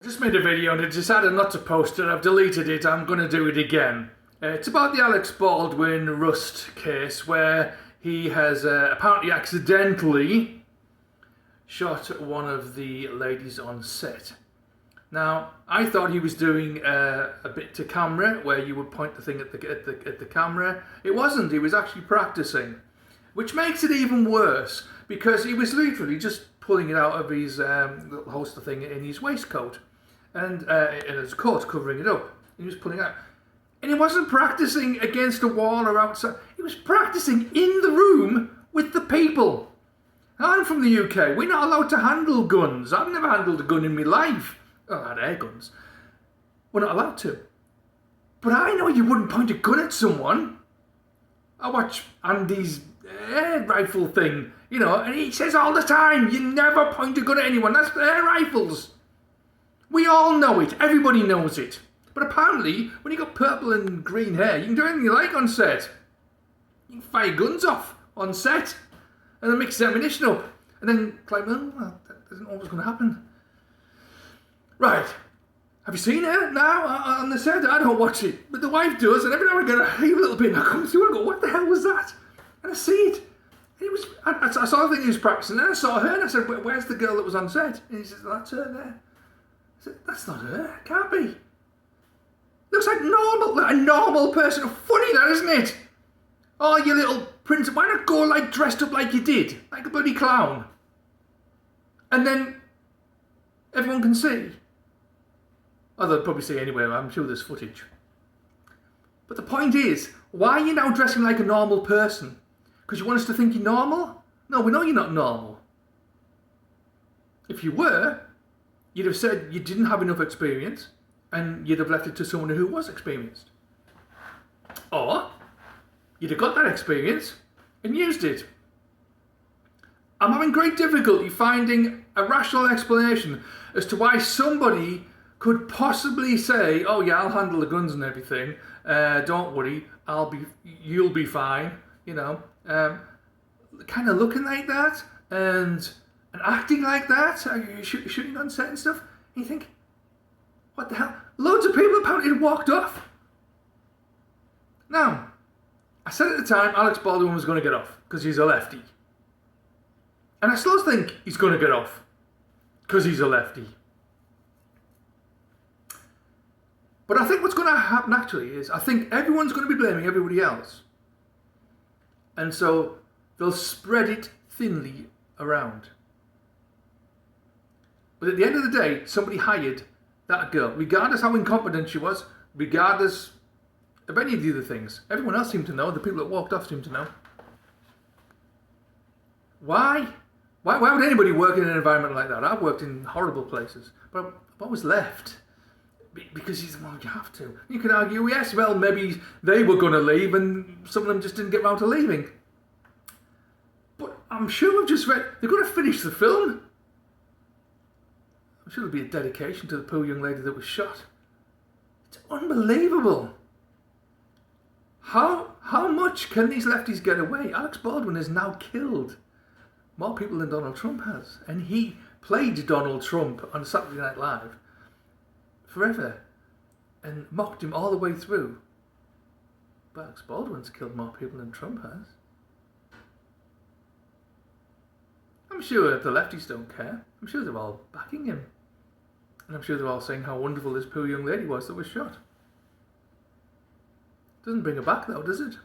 Just made a video and I decided not to post it. I've deleted it. I'm going to do it again. It's about the Alex Baldwin Rust case where he has apparently accidentally shot one of the ladies on set. Now, I thought he was doing a bit to camera where you would point the thing at the camera. It wasn't. He was actually practicing, which makes it even worse because he was literally just pulling it out of his little holster thing in his waistcoat. And his coat covering it up. He was pulling it out. And he wasn't practicing against a wall or outside. He was practicing in the room with the people. I'm from the UK. We're not allowed to handle guns. I've never handled a gun in my life. Oh, I had air guns. We're not allowed to. But I know you wouldn't point a gun at someone. I watch Andy's air rifle thing, and he says all the time, you never point a gun at anyone. That's air rifles. We all know it. Everybody knows it. But apparently, when you got purple and green hair, you can do anything you like on set. You can fire guns off on set and then mix the ammunition up and then claim, well, that isn't always going to happen. Right. Have you seen it now on the set? I don't watch it, but the wife does, and every now and again I hear a little bit and I come through and I go, what the hell was that? And I see it. And I saw the thing he was practicing, and then I saw her and I said, where's the girl that was on set? And he says, that's her there. I said, that's not her. It can't be. Looks like a normal person. Funny that, isn't it? Oh, you little prince. Why not go dressed up like you did? Like a bloody clown. And then everyone can see. Oh, they'll probably see anyway. I'm sure there's footage. But the point is, why are you now dressing like a normal person? Because you want us to think you're normal? No, we know you're not normal. If you were, you'd have said you didn't have enough experience and you'd have left it to someone who was experienced. Or you'd have got that experience and used it. I'm having great difficulty finding a rational explanation as to why somebody could possibly say, oh yeah, I'll handle the guns and everything, don't worry, you'll be fine, kind of looking like that and acting like that, shooting on set and stuff, and you think, what the hell? Loads of people apparently had walked off. Now, I said at the time Alex Baldwin was going to get off because he's a lefty. And I still think he's going to get off because he's a lefty. But I think what's going to happen actually is I think everyone's going to be blaming everybody else. And so they'll spread it thinly around. But at the end of the day, somebody hired that girl, regardless how incompetent she was, regardless of any of the other things. Everyone else seemed to know, the people that walked off seemed to know. Why? Why would anybody work in an environment like that? I've worked in horrible places, but I've always left. Because well, you have to. You can argue, yes, well, maybe they were going to leave and some of them just didn't get round to leaving. But I'm sure I've just read, they're going to finish the film. I'm sure there'll be a dedication to the poor young lady that was shot. It's unbelievable. How much can these lefties get away? Alex Baldwin has now killed more people than Donald Trump has. And he played Donald Trump on Saturday Night Live forever and mocked him all the way through. But Alex Baldwin's killed more people than Trump has. I'm sure the lefties don't care. I'm sure they're all backing him. And I'm sure they're all saying how wonderful this poor young lady was that was shot. Doesn't bring her back though, does it?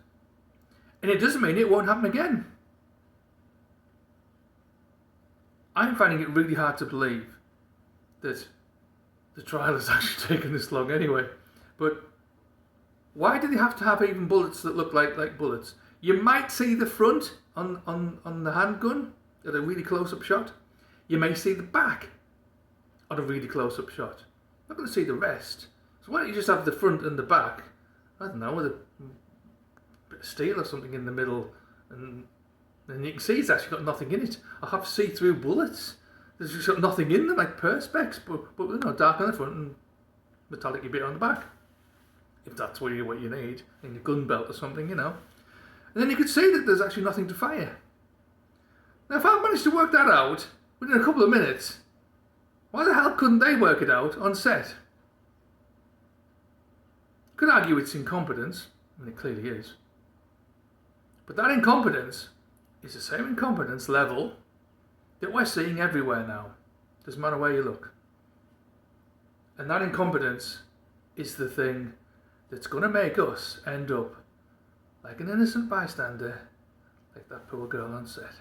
And it doesn't mean it won't happen again. I'm finding it really hard to believe that the trial has actually taken this long anyway. But why do they have to have even bullets that look like bullets? You might see the front on the handgun at a really close-up shot. You may see the back on a really close-up shot. You're not going to see the rest. So why don't you just have the front and the back, I don't know, with a bit of steel or something in the middle, and then you can see it's actually got nothing in it. I have see-through bullets. There's just got nothing in them, like perspex, but dark on the front and metallic bit on the back. If that's what you need, in your gun belt or something, And then you could see that there's actually nothing to fire. Now, if I managed to work that out within a couple of minutes, Why the hell couldn't they work it out on set? Could argue it's incompetence, and it clearly is. But that incompetence is the same incompetence level that we're seeing everywhere now. Doesn't matter where you look. And that incompetence is the thing that's going to make us end up like an innocent bystander, like that poor girl on set.